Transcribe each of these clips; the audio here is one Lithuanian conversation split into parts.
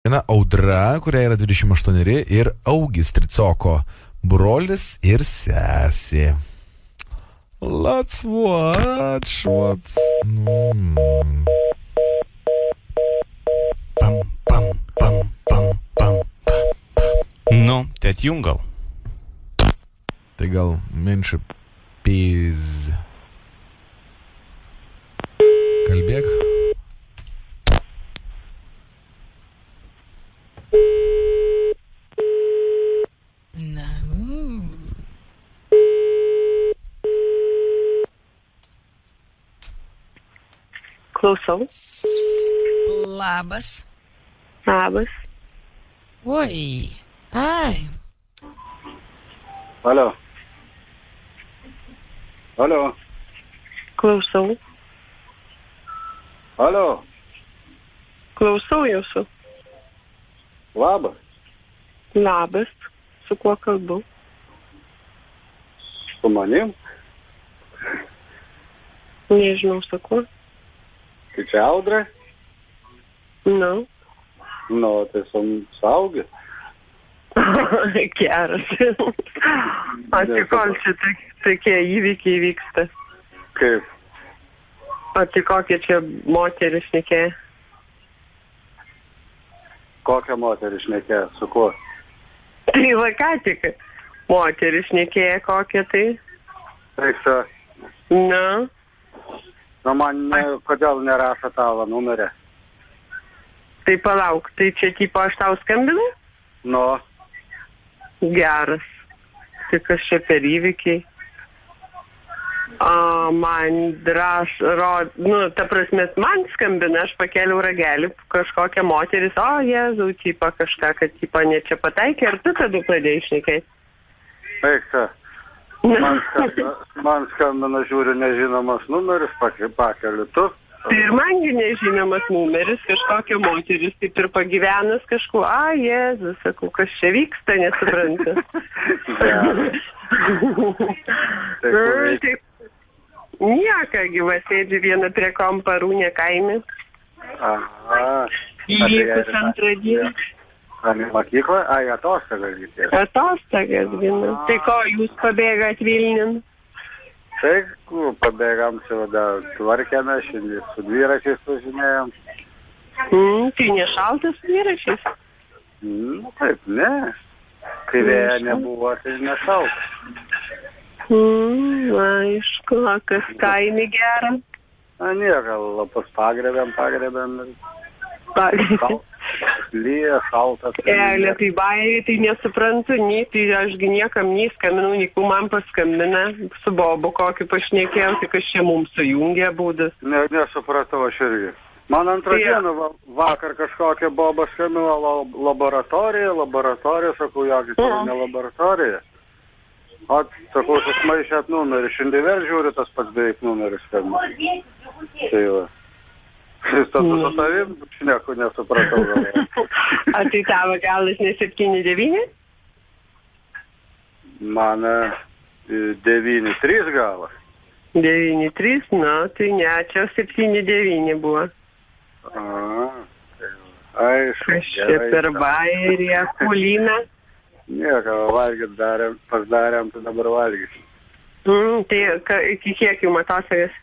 viena Audra, kuria yra 28 ir Augis Tricoko brolis ir sesė. Let's watch what's... Pam, pam, pam, pam, pam. Nu, tai atjung gal. Tai gal menšia piz. Kalbėk. Na. Klausau. Labas. Labas. Oi. Ai. Alio. Alio. Klausau. Alio. Klausau jūsų. Labas. Labas. Su kuo kalbu? Su manim? Nežinau, su kuo. Tai čia Audra? Nu. Nu, tai saugi. Geras. Tai kol čia tokie įvykiai vyksta? Kaip? O tai kokie čia moteris šnekėjo? Kokią moterį šnekėjo? Su kuo? Tai va ką tik. Moteris šnekėjo kokią tai? Taip, sa. Na. Nu, man kodėl nerašo tavo numerį? Tai palauk, tai čia tipo aš tau skambinu? Nu. Geras. Tai kas čia per įvykiai? Man ta prasme, man skambina, aš pakeliau ragelį, kažkokia moteris, Jėzau, tipo kažką, kad tipo ne čia pataikė, ar tu tada pradėjai šnekėti? Eikta. Man skambina, žiūriu, nežinomas numeris, pakeliu tu. Tai ir mangi nežinomas numeris, kažkokia moteris, taip ir pagyvenas kažkuo, Jėzus, sakau, kas čia vyksta, nesuprantu. Taip. Nieka, gyva sėdži viena prie kompa Rūnė kaime. Įvykus antrą dieną. Ar į mokyklą? Atostogas gitės. Atostogas gina. Tai ko, jūs pabėgat Vilniun? Tai, pabėgam, dar tvarkėme, šiandien su dviračiais važinėjom. Tai nešaltas su dviračiais? Taip, ne. Kai vėja nebuvo, tai nešaltas. Aišku, kas kaime gera? Nieka, lapus pagrebėm. Lyja, šaltas. Tai bairiai, tai nesuprantu, tai ašgi niekam nei skambinau, nei man paskambina, su Bobu kokį pašnekėjau, tai kas čia mums sujungė būdas. Nesupratau aš irgi. Man antrą dieną vakar kažkokia Boba skambino laboratorija, sakau, jogi tai ne laboratorija. O, sakau, susmaišėt numerį, šiandien vėl žiūriu tas pats beveik numeris skambino. Tai va. Jis tada su tavim, šneku, nesupratau. A tai tavo galas ne 7-9? Man 9-3 galas. 9-3, tai ne, čia 7-9 buvo. Aišku. Kas čia per bairį, Kulina? Nieko, valgyt pasidarėm, tai dabar valgyt. Tai iki kiek jums atostogas?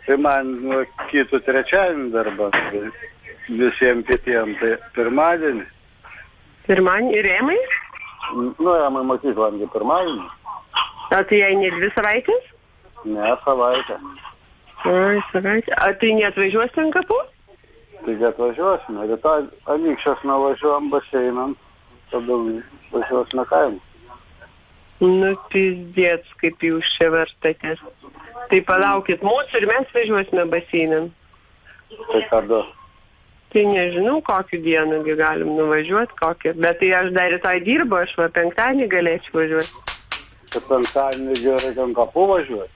Tai man kitų trečiadienį darbą, visiems kitiem, tai pirmadienį. Pirmadienį ir Emai? Emai mokyklą, pirmadienį. O tai jai ne 2 savaitės? Ne, savaitę. Savaitę. O tai neatvažiuos ten kapų? Tai atvažiuosime, rytoj anykščios nuvažiuojam baseinam. Tada važiuosime kaimą. Pizdėts, kaip jūs čia varstatės. Tai palaukit mūsų ir mes važiuosime baseinan. Tai kada? Tai nežinau, kokiu dieną galim nuvažiuoti, kokiu. Bet tai aš dar rytoj dirbu, aš penktadienį galėčiau važiuoti. Tai penktadienį gerai ten kapų važiuoti?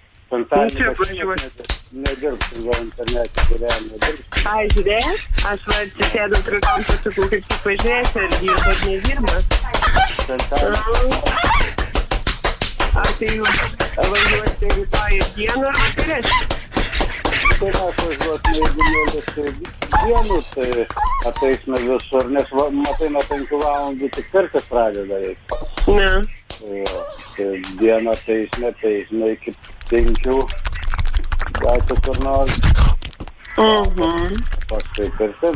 Čia važiuoti. Nedirbsim gal internete, nedirbsim. Žiūrėjai, aš atsisėdau prie kompo, sakau, kaip tik pažiūrėsi, ar dirba, ar nedirba. Ar tai jūs važiuosite rytoj dieną, ar vakarės? tai mes važiuotume, jeigu mėlėsi dienų, tai ateisime visur, nes matai, nuo 5 valandų tik kartas pradeda veikti. Ne. Tai dieną teisme iki 5, gauti kur nors. Paskui per ten.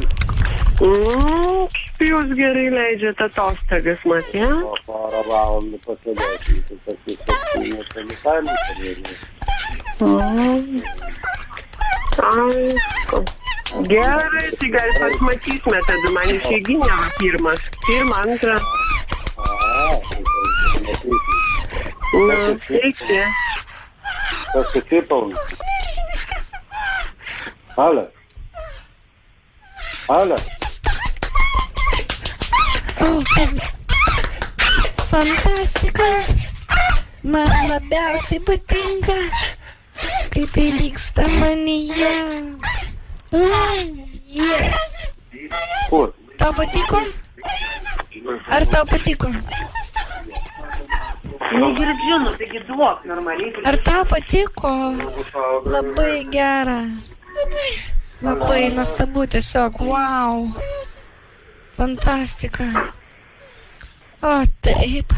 Kaip jūs gerai leidžiate atostogas, matė? Po porą valandų pasidėti, tai tokius 7 sanitavimus padaryti. Aišku. Gerai, tai gal pasimatysime, tada man išeiginė va pirmas. Pirma, antra. Sveiki. Pasitipau. Alė. Fantastika. Man labiausiai patinka, kai tai vyksta manyje. Kur? Tau patiko? Ar tau patiko? Negirdžiu, taigi duok normaliai. Ar tau patiko? Labai gera. Labai nuostabu tiesiog. Wow. Fantastika. O taip.